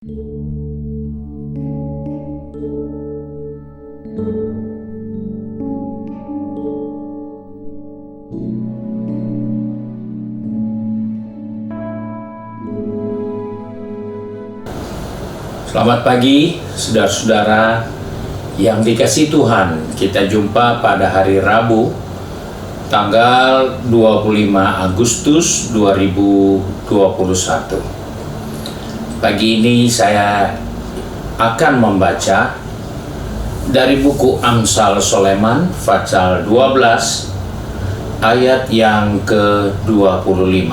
Selamat pagi, saudara-saudara yang dikasihi Tuhan. Kita jumpa pada hari Rabu, tanggal 25 Agustus 2021. Pagi ini saya akan membaca dari buku Amsal Soleman, pasal 12, ayat yang ke-25.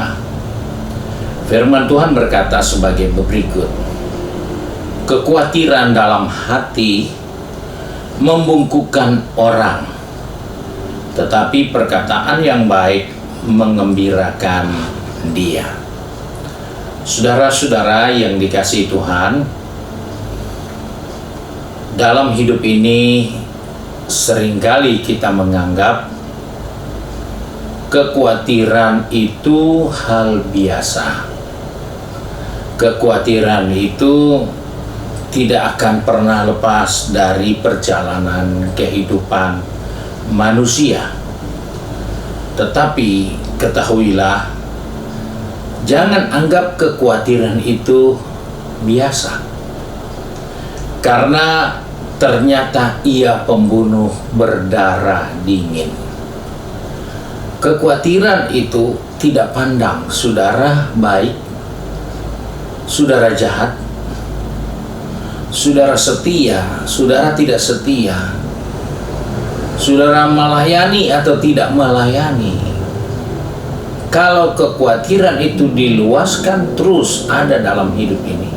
Firman Tuhan berkata sebagai berikut: kekhawatiran dalam hati membungkukkan orang, tetapi perkataan yang baik mengembirakan dia. Saudara-saudara yang dikasihi Tuhan, dalam hidup ini seringkali kita menganggap kekhawatiran itu hal biasa. Kekhawatiran itu tidak akan pernah lepas dari perjalanan kehidupan manusia. Tetapi ketahuilah, jangan anggap kekhawatiran itu biasa, karena ternyata ia pembunuh berdarah dingin. Kekhawatiran itu tidak pandang saudara baik, saudara jahat, saudara setia, saudara tidak setia, saudara melayani atau tidak melayani. Kalau kekhawatiran itu diluaskan terus ada dalam hidup ini,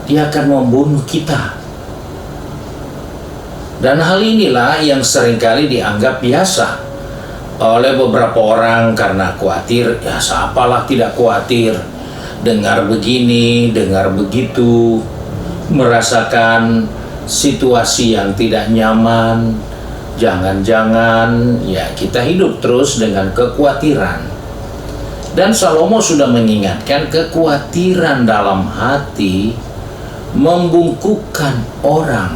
dia akan membunuh kita. Dan hal inilah yang seringkali dianggap biasa oleh beberapa orang karena khawatir. Ya, siapalah tidak khawatir, dengar begini, dengar begitu, merasakan situasi yang tidak nyaman. Jangan-jangan ya kita hidup terus dengan kekhawatiran. Dan Salomo sudah mengingatkan, kekhawatiran dalam hati membungkukkan orang.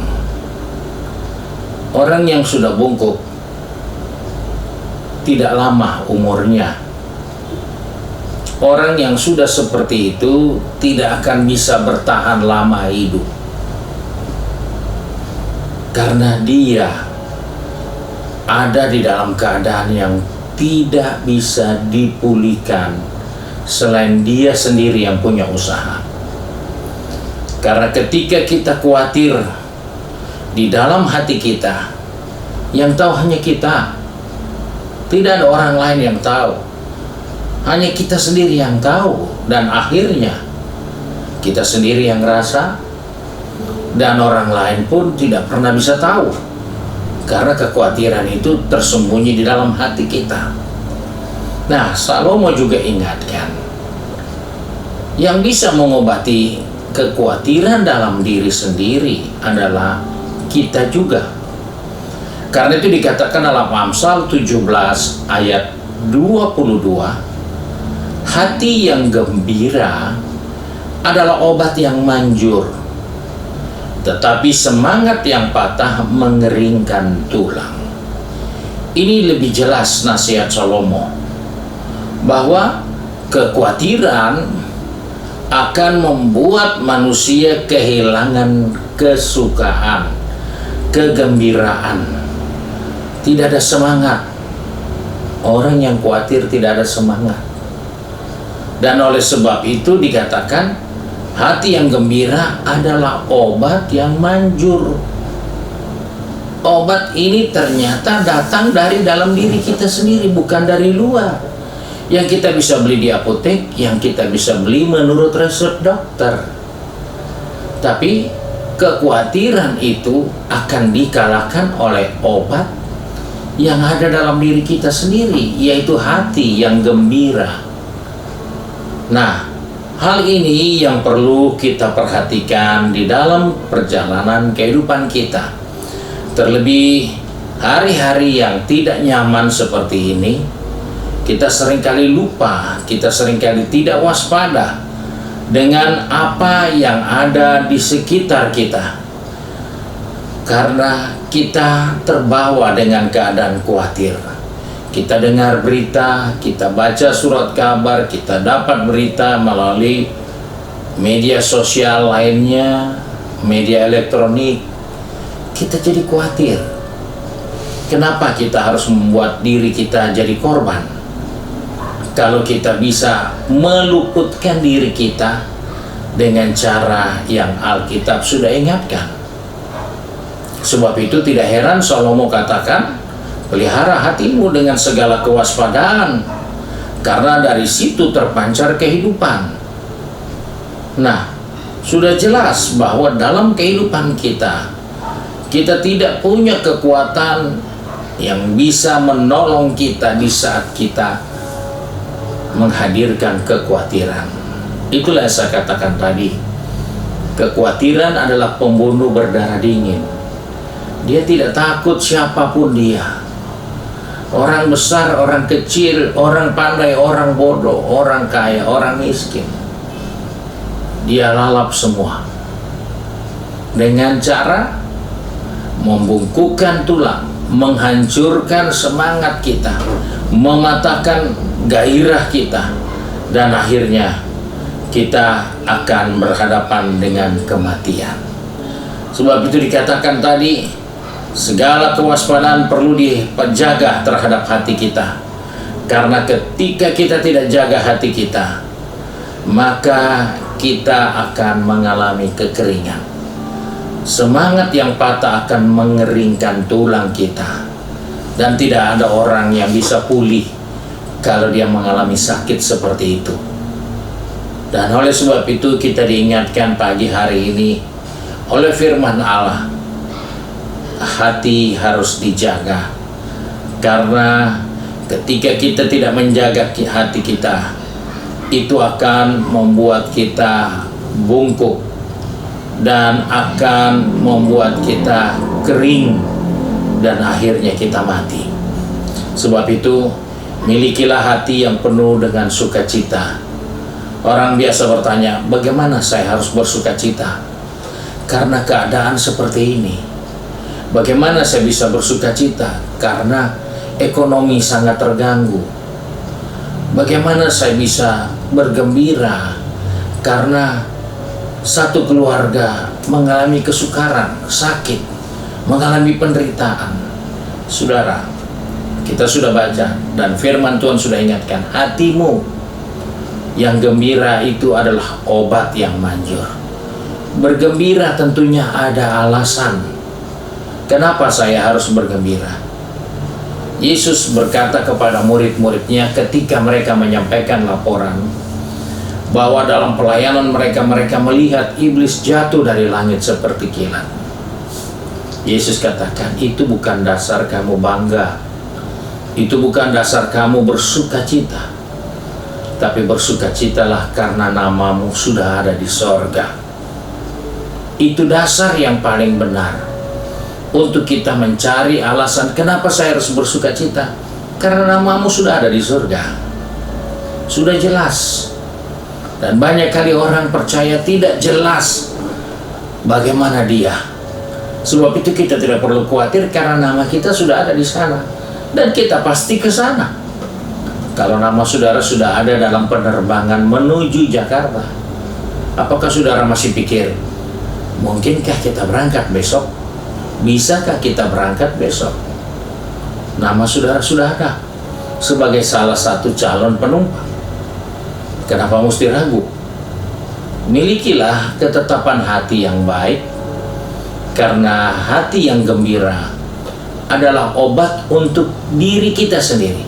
Orang yang sudah bungkuk tidak lama umurnya. Orang yang sudah seperti itu tidak akan bisa bertahan lama hidup, karena dia ada di dalam keadaan yang tidak bisa dipulihkan selain dia sendiri yang punya usaha. Karena ketika kita khawatir, di dalam hati kita, yang tahu hanya kita, tidak ada orang lain yang tahu. Hanya kita sendiri yang tahu, dan akhirnya kita sendiri yang rasa, dan orang lain pun tidak pernah bisa tahu, karena kekhawatiran itu tersembunyi di dalam hati kita. Nah, Salomo juga ingatkan, yang bisa mengobati kekhawatiran dalam diri sendiri adalah kita juga. Karena itu dikatakan dalam Amsal 17 ayat 22, hati yang gembira adalah obat yang manjur, tetapi semangat yang patah mengeringkan tulang. Ini lebih jelas nasihat Salomo, bahwa kekhawatiran akan membuat manusia kehilangan kesukaan, kegembiraan, tidak ada semangat. Orang yang khawatir tidak ada semangat. Dan oleh sebab itu dikatakan, hati yang gembira adalah obat yang manjur. Obat ini ternyata datang dari dalam diri kita sendiri, bukan dari luar, yang kita bisa beli di apotek, yang kita bisa beli menurut resep dokter. Tapi kekhawatiran itu akan dikalahkan oleh obat yang ada dalam diri kita sendiri, yaitu hati yang gembira. Nah, hal ini yang perlu kita perhatikan di dalam perjalanan kehidupan kita. Terlebih hari-hari yang tidak nyaman seperti ini, kita seringkali lupa, kita seringkali tidak waspada dengan apa yang ada di sekitar kita, karena kita terbawa dengan keadaan khawatir. Kita dengar berita, kita baca surat kabar, kita dapat berita melalui media sosial lainnya, media elektronik. Kita jadi khawatir. Kenapa kita harus membuat diri kita jadi korban? Kalau kita bisa meluputkan diri kita dengan cara yang Alkitab sudah ingatkan. Sebab itu tidak heran Salomo katakan, pelihara hatimu dengan segala kewaspadaan, karena dari situ terpancar kehidupan. Nah, sudah jelas bahwa dalam kehidupan kita tidak punya kekuatan yang bisa menolong kita di saat kita menghadirkan kekhawatiran. Itulah yang saya katakan tadi. Kekhawatiran adalah pembunuh berdarah dingin. Dia tidak takut siapapun dia. Orang besar, orang kecil, orang pandai, orang bodoh, orang kaya, orang miskin. Dia lalap semua. Dengan cara membungkukkan tulang, menghancurkan semangat kita, mematahkan gairah kita, dan akhirnya kita akan berhadapan dengan kematian. Sebab itu dikatakan tadi, segala kewaspadaan perlu dijaga terhadap hati kita. Karena ketika kita tidak jaga hati kita, maka kita akan mengalami kekeringan. Semangat yang patah akan mengeringkan tulang kita. Dan tidak ada orang yang bisa pulih kalau dia mengalami sakit seperti itu. Dan oleh sebab itu kita diingatkan pagi hari ini oleh firman Allah, hati harus dijaga. Karena ketika kita tidak menjaga hati kita, itu akan membuat kita bungkuk dan akan membuat kita kering dan akhirnya kita mati. Sebab itu milikilah hati yang penuh dengan sukacita. Orang biasa bertanya, bagaimana saya harus bersukacita? Karena keadaan seperti ini. Bagaimana saya bisa bersukacita? Karena ekonomi sangat terganggu. Bagaimana saya bisa bergembira? Karena satu keluarga mengalami kesukaran, sakit, mengalami penderitaan. Saudara, kita sudah baca dan firman Tuhan sudah ingatkan, hatimu yang gembira itu adalah obat yang manjur. Bergembira tentunya ada alasan. Kenapa saya harus bergembira? Yesus berkata kepada murid-muridnya ketika mereka menyampaikan laporan bahwa dalam pelayanan mereka melihat iblis jatuh dari langit seperti kilat. Yesus katakan, itu bukan dasar kamu bangga, itu bukan dasar kamu bersukacita, tapi bersukacitalah karena namamu sudah ada di sorga. Itu dasar yang paling benar untuk kita mencari alasan kenapa saya harus bersukacita. Karena namamu sudah ada di surga. Sudah jelas. Dan banyak kali orang percaya tidak jelas bagaimana dia. Sebab itu kita tidak perlu khawatir karena nama kita sudah ada di sana. Dan kita pasti ke sana. Kalau nama saudara sudah ada dalam penerbangan menuju Jakarta, apakah saudara masih pikir, mungkinkah kita berangkat besok? Bisakah kita berangkat besok? Nama saudara sudah ada sebagai salah satu calon penumpang. Kenapa mesti ragu? Milikilah ketetapan hati yang baik, karena hati yang gembira adalah obat untuk diri kita sendiri.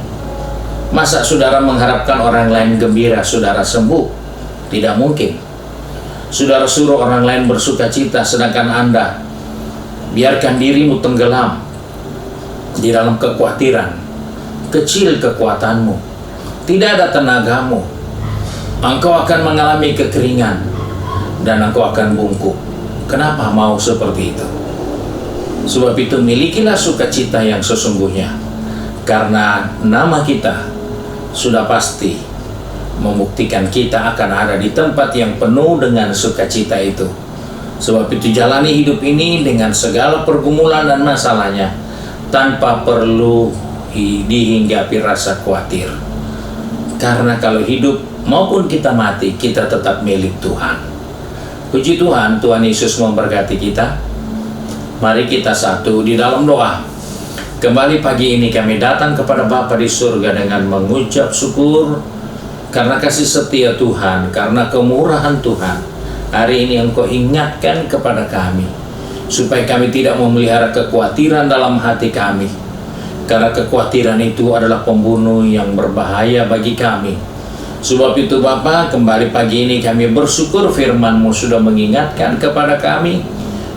Masa saudara mengharapkan orang lain gembira, saudara sembuh? Tidak mungkin. Saudara suruh orang lain bersuka cita, sedangkan Anda biarkan dirimu tenggelam di dalam kekhawatiran. Kecil kekuatanmu, tidak ada tenagamu. Engkau akan mengalami kekeringan dan engkau akan bungkuk. Kenapa mau seperti itu? Sebab itu milikilah sukacita yang sesungguhnya, karena nama kita sudah pasti membuktikan kita akan ada di tempat yang penuh dengan sukacita itu. Sebab itu jalani hidup ini dengan segala pergumulan dan masalahnya, tanpa perlu dihinggapi rasa khawatir. Karena kalau hidup maupun kita mati, kita tetap milik Tuhan. Puji Tuhan, Tuhan Yesus memberkati kita. Mari kita satu di dalam doa. Kembali pagi ini kami datang kepada Bapa di surga dengan mengucap syukur karena kasih setia Tuhan, karena kemurahan Tuhan. Hari ini Engkau ingatkan kepada kami supaya kami tidak memelihara kekhawatiran dalam hati kami, karena kekhawatiran itu adalah pembunuh yang berbahaya bagi kami. Sebab itu Bapa, kembali pagi ini kami bersyukur firman-Mu sudah mengingatkan kepada kami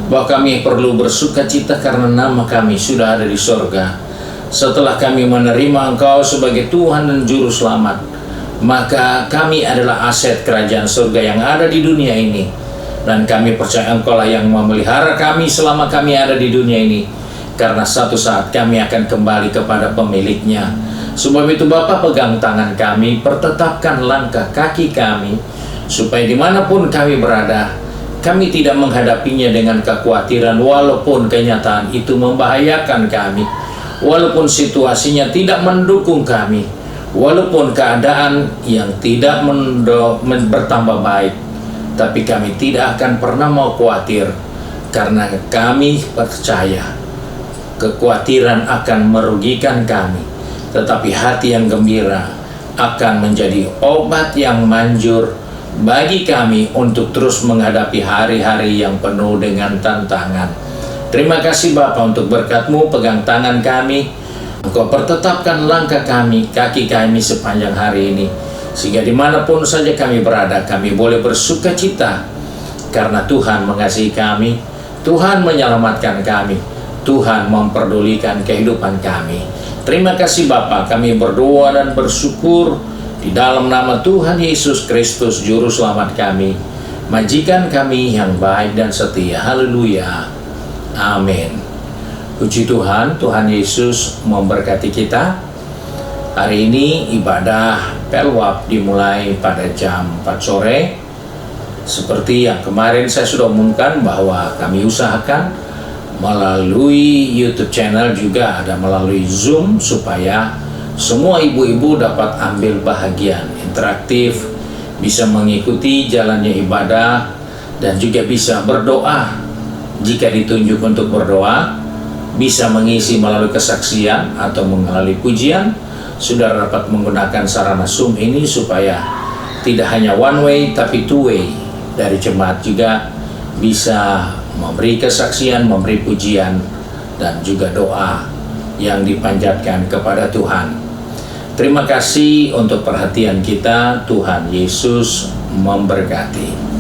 bahwa kami perlu bersukacita karena nama kami sudah ada di sorga. Setelah kami menerima Engkau sebagai Tuhan dan Juru Selamat, maka kami adalah aset kerajaan surga yang ada di dunia ini. Dan kami percaya Engkau lah yang memelihara kami selama kami ada di dunia ini, karena satu saat kami akan kembali kepada pemiliknya. Sebab itu Bapa, pegang tangan kami, pertetapkan langkah kaki kami, supaya dimanapun kami berada, kami tidak menghadapinya dengan kekhawatiran, walaupun kenyataan itu membahayakan kami, walaupun situasinya tidak mendukung kami, walaupun keadaan yang tidak bertambah baik, tapi kami tidak akan pernah mau khawatir, karena kami percaya kekhawatiran akan merugikan kami, tetapi hati yang gembira akan menjadi obat yang manjur bagi kami untuk terus menghadapi hari-hari yang penuh dengan tantangan. Terima kasih Bapa untuk berkat-Mu, pegang tangan kami, Engkau pertetapkan langkah kami, kaki kami sepanjang hari ini, sehingga dimanapun saja kami berada, kami boleh bersuka cita, karena Tuhan mengasihi kami, Tuhan menyelamatkan kami, Tuhan memperdulikan kehidupan kami. Terima kasih Bapa, kami berdoa dan bersyukur di dalam nama Tuhan Yesus Kristus, Juru Selamat kami, majikan kami yang baik dan setia. Haleluya, amin. Puji Tuhan, Tuhan Yesus memberkati kita. Hari ini ibadah Pelwap dimulai pada jam 4 sore. Seperti yang kemarin saya sudah umumkan bahwa kami usahakan melalui YouTube channel, juga ada melalui Zoom, supaya semua ibu-ibu dapat ambil bahagian interaktif, bisa mengikuti jalannya ibadah, dan juga bisa berdoa jika ditunjuk untuk berdoa, bisa mengisi melalui kesaksian atau melalui pujian. Saudara dapat menggunakan sarana Zoom ini supaya tidak hanya one way tapi two way. Dari jemaat juga bisa memberi kesaksian, memberi pujian, dan juga doa yang dipanjatkan kepada Tuhan. Terima kasih untuk perhatian kita. Tuhan Yesus memberkati.